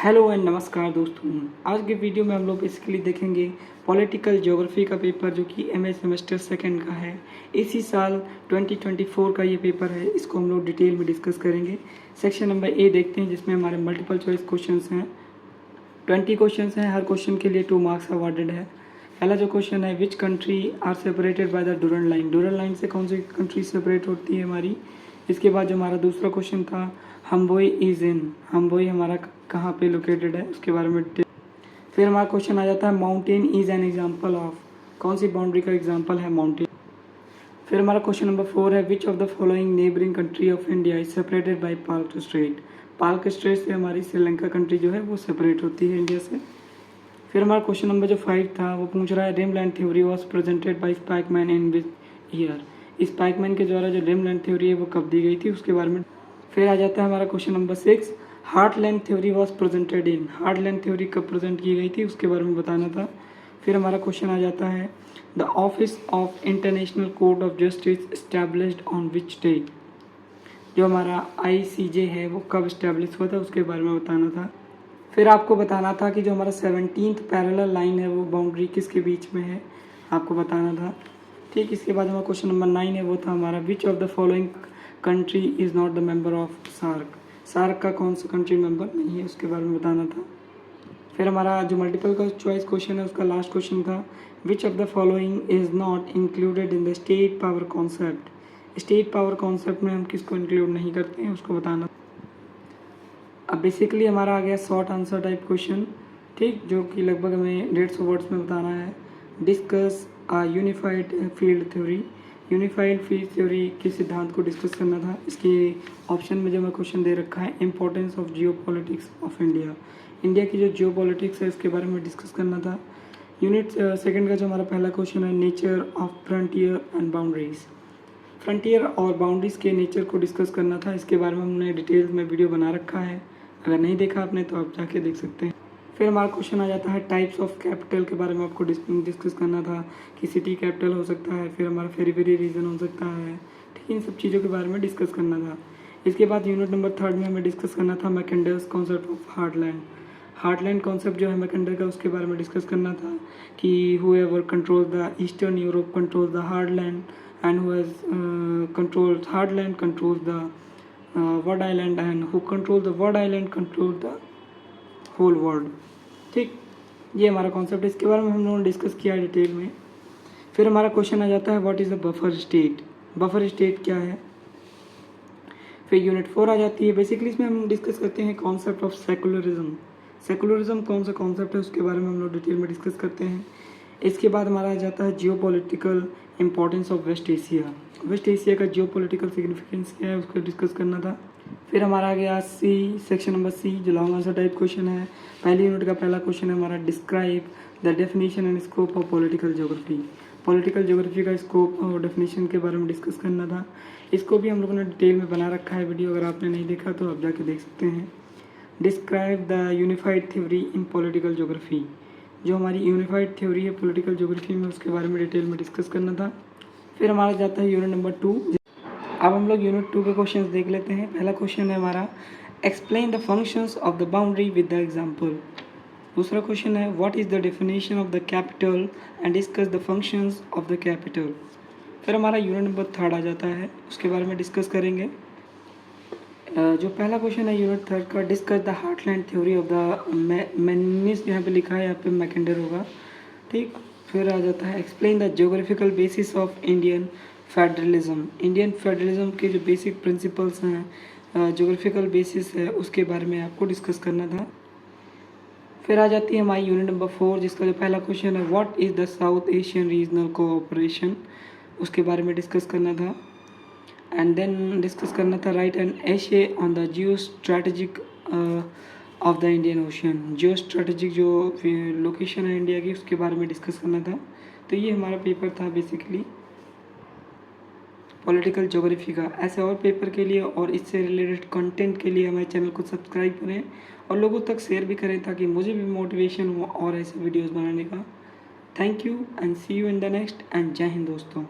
Hello and नमस्कार दोस्तों। आज के वीडियो में हम लोग बेसिकली देखेंगे पॉलिटिकल ज्योग्राफी का पेपर जो कि एमए सेमेस्टर सेकंड का है। इसी साल 2024 का ये पेपर है। इसको हम लोग डिटेल में डिस्कस करेंगे। सेक्शन नंबर ए देखते हैं जिसमें हमारे मल्टीपल चॉइस क्वेश्चंस हैं। 20 क्वेश्चंस हैं। हर क्वेश्चन के लिए 2 मार्क्स अवॉर्डेड है। पहला जो क्वेश्चन है, which country are separated by the Durand line. Durand line से कौन सी कंट्री सेपरेट होती है हमारी। इसके बाद जो हमारा दूसरा क्वेश्चन था, हम्बोई इज इन, हम्बोई हमारा कहाँ पे लोकेटेड है उसके बारे में। फिर हमारा क्वेश्चन आ जाता है, mountain is an example of, कौन सी बाउंड्री का एग्जाम्पल है माउंटेन। फिर हमारा क्वेश्चन नंबर 4 है, विच of the following neighbouring country of India is separated by Palk straight. Palk straight से हमारी श्रीलंका कंट्री जो है वो सेपरेट होती है इंडिया से। फिर हमारा क्वेश्चन नंबर जो 5 था वो पूछ रहा है, dreamland theory was presented by Spykman in which year. Spykman के द्वारा जो ड्रीमलैंड थ्योरी है वो कब दी गई थी उसके बारे में। फिर आ जाता है हमारा question number 6, heartland theory was presented in, heartland theory कब प्रेजेंट की गई थी उसके बारे में बताना था। फिर हमारा क्वेश्चन आ जाता है, the office of international court of justice established on which day. जो हमारा ICJ है वो कब इस्टेब्लिश हुआ था उसके बारे में बताना था। फिर आपको बताना था कि जो हमारा 17th पैरेलल लाइन है वो बाउंड्री किसके बीच में है, आपको बताना था। ठीक, इसके बाद हमारा क्वेश्चन नंबर 9 है वो था हमारा, which of the following country is not the member of SAARC. SAARC का कौन सा कंट्री मेंबर नहीं है उसके बारे में बताना था। फिर हमारा जो मल्टीपल का चॉइस क्वेश्चन है उसका लास्ट क्वेश्चन था, विच of the following is not included in the state power concept. State power concept में हम किसको इंक्लूड नहीं करते हैं उसको बताना। अब बेसिकली हमारा आ गया शॉर्ट आंसर टाइप क्वेश्चन, ठीक, जो कि लगभग हमें 150 वर्ड्स में बताना है। Discuss unified field theory, unified field theory के सिद्धांत को डिस्कस करना था। इसके ऑप्शन में जो मैं क्वेश्चन दे रखा है, importance of Jio politics of India, India की जो जियो पॉलिटिक्स है उसके बारे में डिस्कस करना था। यूनिट सेकंड का जो हमारा पहला क्वेश्चन है, nature of frontier and boundaries, frontier और बाउंड्रीज के नेचर को डिस्कस करना था। इसके बारे में हमने डिटेल्स में वीडियो बना रखा है, अगर नहीं देखा आपने तो आप जाके देख सकते हैं। फिर हमारा क्वेश्चन आ जाता है, टाइप्स ऑफ कैपिटल के बारे में आपको डिस्कस करना था कि सिटी कैपिटल हो सकता है, फिर हमारा फेरी रीजन हो सकता है, ठीक, इन सब चीज़ों के बारे में डिस्कस करना था। इसके बाद यूनिट नंबर 3 में हमें डिस्कस करना था मैकेंडर्स concept of heartland. Heartland concept जो है मैकेंडर का उसके बारे में डिस्कस करना था कि whoever controls the Eastern Europe controls the heartland and who has controls heartland controls the Word Island and who controls the Word Island controls the whole world। ठीक, ये हमारा कॉन्सेप्ट है। इसके बारे में हम लोगों ने डिस्कस किया है डिटेल में। फिर हमारा क्वेश्चन आ जाता है, what is the buffer state, buffer state क्या है। फिर यूनिट 4 आ जाती है। बेसिकली इसमें हम डिस्कस करते हैं कॉन्सेप्ट ऑफ सेकुलरिज्म। सेकुलरिज्म कौन सा कॉन्सेप्ट है उसके बारे में हम लोग डिटेल में डिस्कस करते हैं। इसके बाद हमारा आ जाता है geopolitical importance of West Asia, West Asia का जियो पॉलिटिकल सिग्निफिकेंस क्या है उसको डिस्कस करना था। फिर हमारा आ गया सेक्शन नंबर सी, जो लॉन्ग आंसर टाइप क्वेश्चन है। पहली यूनिट का पहला क्वेश्चन है हमारा, describe the definition and scope of political geography. Political geography का स्कोप और डेफिनेशन के बारे में डिस्कस करना था। इसको भी हम लोगों ने डिटेल में बना रखा है वीडियो, अगर आपने नहीं देखा तो आप जाके देख सकते हैं। Describe the unified theory in political geography, जो हमारी यूनिफाइड थ्योरी है पॉलिटिकल ज्योग्राफी में उसके बारे में डिटेल में डिस्कस करना था। फिर हमारा जाता है यूनिट नंबर 2। अब हम लोग यूनिट 2 के क्वेश्चंस देख लेते हैं। पहला क्वेश्चन है हमारा, explain the functions of the boundary with the example. दूसरा क्वेश्चन है, what is the definition of the capital and discuss the functions of the capital. फिर हमारा यूनिट नंबर 3 आ जाता है, उसके बारे में डिस्कस करेंगे। जो पहला क्वेश्चन है यूनिट 3 का, discuss the heartland theory of the मैनिस, यहाँ पे लिखा है यहाँ पे मैकेंडर होगा, ठीक। फिर आ जाता है, explain the geographical basis of Indian federalism. Indian federalism के जो बेसिक प्रिंसिपल्स हैं, ज्योग्राफिकल बेसिस है उसके बारे में आपको डिस्कस करना था। फिर आ जाती है हमारी यूनिट नंबर 4, जिसका जो पहला क्वेश्चन है, what is the south Asian regional cooperation, उसके बारे में डिस्कस करना था। एंड देन डिस्कस करना था, राइट एन एशे on the Jio strategic of the Indian ocean. Jio strategic जो लोकेशन है इंडिया की उसके बारे में डिस्कस करना था। तो ये हमारा पेपर था बेसिकली पॉलिटिकल ज्योग्राफी का। ऐसे और पेपर के लिए और इससे रिलेटेड कंटेंट के लिए हमारे चैनल को सब्सक्राइब करें और लोगों तक शेयर भी करें ताकि मुझे भी मोटिवेशन हो और ऐसे वीडियोस बनाने का। Thank you and see you in the next and जय हिंद दोस्तों।